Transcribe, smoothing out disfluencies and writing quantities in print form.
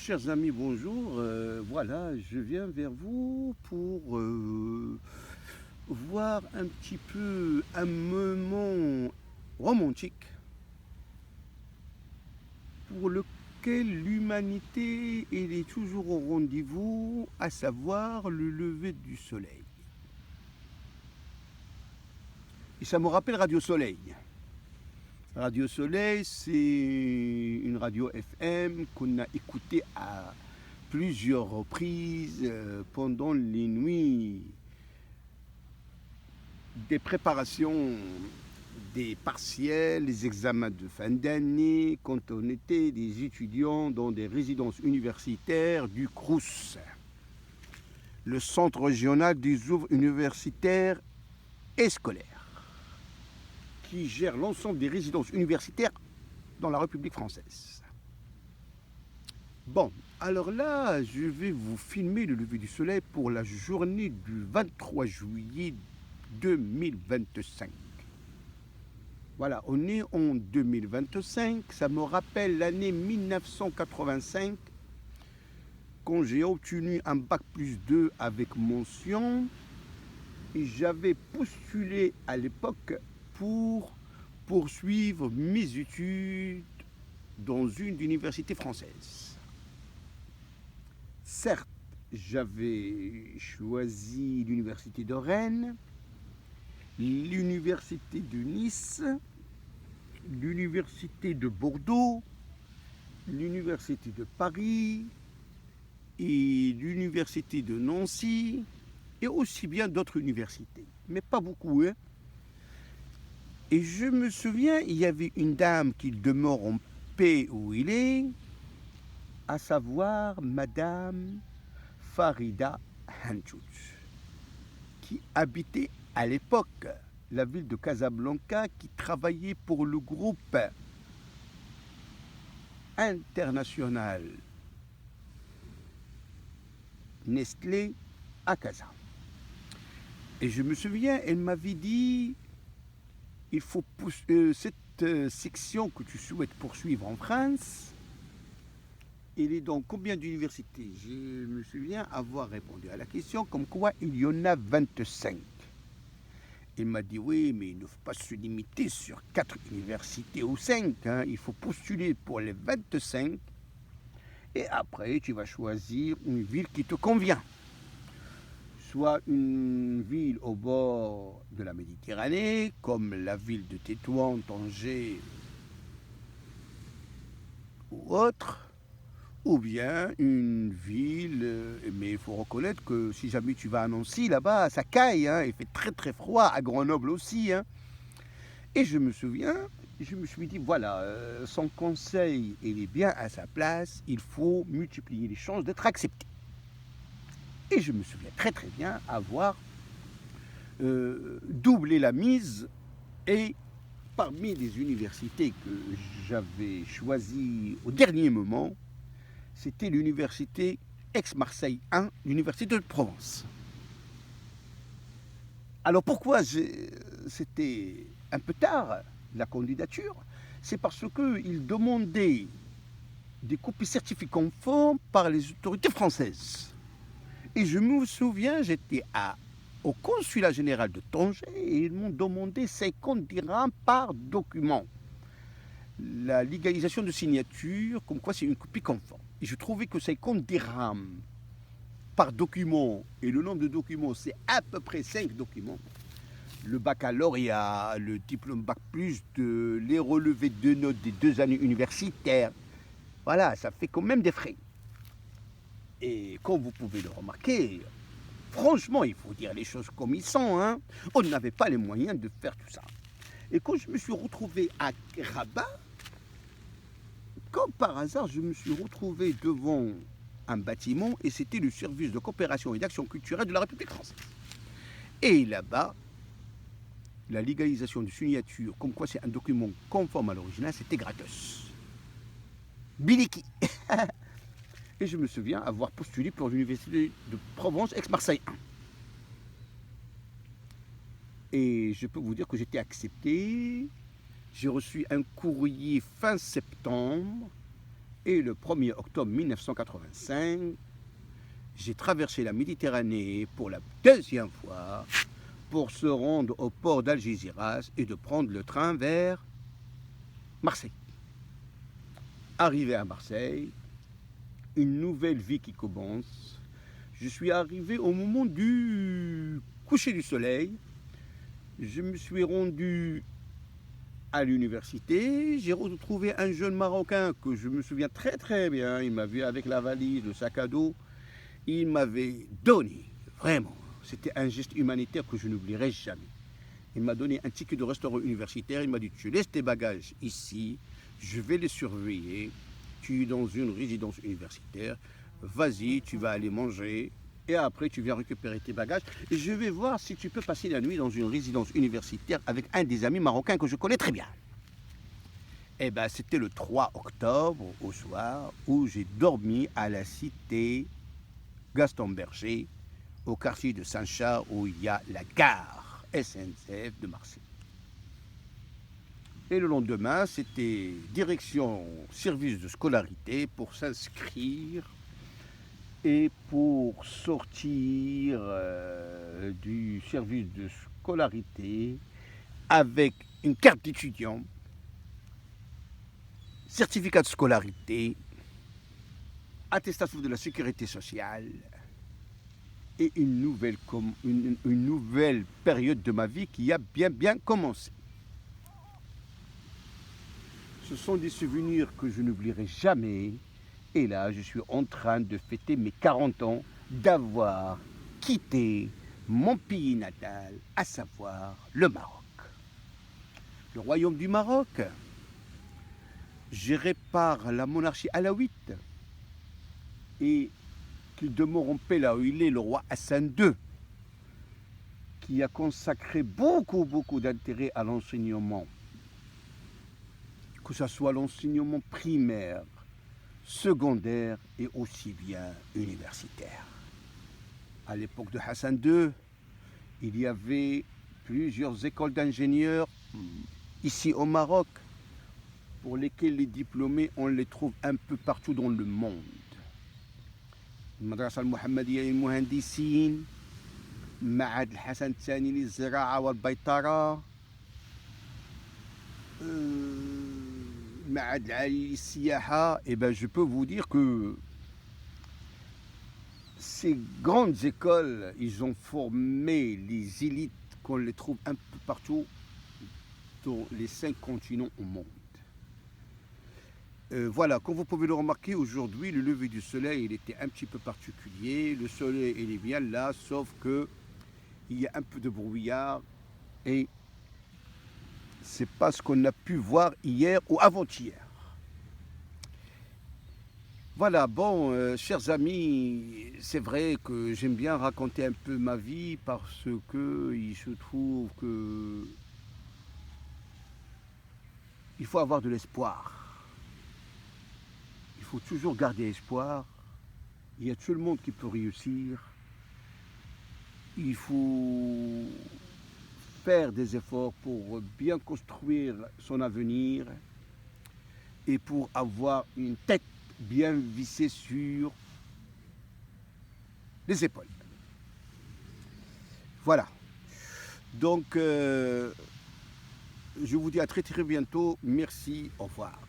Chers amis, bonjour. Voilà, je viens vers vous pour voir un petit peu un moment romantique pour lequel l'humanité elle est toujours au rendez-vous, à savoir le lever du soleil. Et ça me rappelle Radio Soleil. Radio Soleil, c'est une radio FM qu'on a écoutée à plusieurs reprises pendant les nuits des préparations des partiels, les examens de fin d'année, quand on était des étudiants dans des résidences universitaires du CRUS, le Centre régional des ouvres universitaires et scolaires, qui gère l'ensemble des résidences universitaires dans la République française. Bon, alors là, je vais vous filmer le lever du soleil pour la journée du 23 juillet 2025. Voilà, on est en 2025, ça me rappelle l'année 1985, quand j'ai obtenu un bac plus 2 avec mention, et j'avais postulé à l'époque pour poursuivre mes études dans une université française. Certes, j'avais choisi l'université de Rennes, l'université de Nice, l'université de Bordeaux, l'université de Paris et l'université de Nancy, et aussi bien d'autres universités, mais pas beaucoup, hein. Et je me souviens, il y avait une dame qui demeure en paix où il est, à savoir Madame Farida Hanchout, qui habitait à l'époque la ville de Casablanca, qui travaillait pour le groupe international Nestlé à Casa. Et je me souviens, elle m'avait dit, il faut cette section que tu souhaites poursuivre en France, elle est dans combien d'universités? Je me souviens avoir répondu à la question comme quoi il y en a 25. Il m'a dit oui, mais il ne faut pas se limiter sur 4 universités ou 5. Hein. Il faut postuler pour les 25 et après tu vas choisir une ville qui te convient. Soit une ville au bord de la Méditerranée, comme la ville de Tétouan, Tanger ou autre, ou bien une ville, mais il faut reconnaître que si jamais tu vas à Nancy, là-bas, ça caille, hein, il fait très très froid, à Grenoble aussi. Hein. Et je me souviens, je me suis dit, voilà, son conseil, il est bien à sa place, il faut multiplier les chances d'être accepté. Et je me souviens très très bien avoir doublé la mise, et parmi les universités que j'avais choisies au dernier moment, c'était l'université Aix-Marseille 1, l'université de Provence. Alors pourquoi c'était un peu tard la candidature? C'est parce qu'ils demandaient des copies certifiées conformes par les autorités françaises. Et je me souviens, j'étais au consulat général de Tanger et ils m'ont demandé 50 dirhams par document. La légalisation de signature, comme quoi c'est une copie conforme. Et je trouvais que 50 dirhams par document, et le nombre de documents, c'est à peu près 5 documents. Le baccalauréat, le diplôme bac plus, les relevés de notes des 2 années universitaires. Voilà, ça fait quand même des frais. Et comme vous pouvez le remarquer, franchement, il faut dire les choses comme ils sont. Hein. On n'avait pas les moyens de faire tout ça. Et quand je me suis retrouvé à Rabat, comme par hasard, je me suis retrouvé devant un bâtiment et c'était le service de coopération et d'action culturelle de la République française. Et là-bas, la légalisation de signature, comme quoi c'est un document conforme à l'original, c'était gratos. Biliki. Et je me souviens avoir postulé pour l'université de Provence, Aix-Marseille 1. Et je peux vous dire que j'étais accepté. J'ai reçu un courrier fin septembre Et le 1er octobre 1985, j'ai traversé la Méditerranée pour la deuxième fois pour se rendre au port d'Algésiras et de prendre le train vers Marseille. Arrivé à Marseille, une nouvelle vie qui commence. Je suis arrivé au moment du coucher du soleil. Je me suis rendu à l'université. J'ai retrouvé un jeune Marocain que je me souviens très très bien. Il m'a vu avec la valise, le sac à dos. Il m'avait donné, vraiment, c'était un geste humanitaire que je n'oublierai jamais. Il m'a donné un ticket de restaurant universitaire. Il m'a dit, tu laisses tes bagages ici, je vais les surveiller. Tu es dans une résidence universitaire, vas-y, tu vas aller manger et après tu viens récupérer tes bagages. Et je vais voir si tu peux passer la nuit dans une résidence universitaire avec un des amis marocains que je connais très bien. Eh bien, c'était le 3 octobre au soir où j'ai dormi à la cité Gaston Berger, au quartier de Saint-Charles où il y a la gare SNCF de Marseille. Et le lendemain, c'était direction service de scolarité pour s'inscrire et pour sortir du service de scolarité avec une carte d'étudiant, certificat de scolarité, attestation de la sécurité sociale et une nouvelle période de ma vie qui a bien commencé. Ce sont des souvenirs que je n'oublierai jamais. Et là, je suis en train de fêter mes 40 ans d'avoir quitté mon pays natal, à savoir le Maroc. Le royaume du Maroc, géré par la monarchie alawite, et qui demeure en paix là où il est, le roi Hassan II, qui a consacré beaucoup d'intérêt à l'enseignement, que ce soit l'enseignement primaire, secondaire et aussi bien universitaire. À l'époque de Hassan II, il y avait plusieurs écoles d'ingénieurs ici au Maroc, pour lesquelles les diplômés, on les trouve un peu partout dans le monde. المدرسة المحمدية للمهندسين، معهد الحسن الثاني للزراعة والبيطرة، معهد العالي للسياحة. Et ben je peux vous dire que ces grandes écoles, ils ont formé les élites qu'on les trouve un peu partout dans les 5 continents au monde. Voilà, comme vous pouvez le remarquer, aujourd'hui, le lever du soleil, il était un petit peu particulier. Le soleil, il est bien là, sauf que il y a un peu de brouillard et c'est pas ce qu'on a pu voir hier ou avant-hier. Voilà, bon, chers amis, c'est vrai que j'aime bien raconter un peu ma vie parce que il se trouve que il faut avoir de l'espoir. Il faut toujours garder espoir. Il y a tout le monde qui peut réussir. Il faut faire des efforts pour bien construire son avenir et pour avoir une tête bien vissée sur les épaules. Voilà. Donc, je vous dis à très bientôt. Merci, au revoir.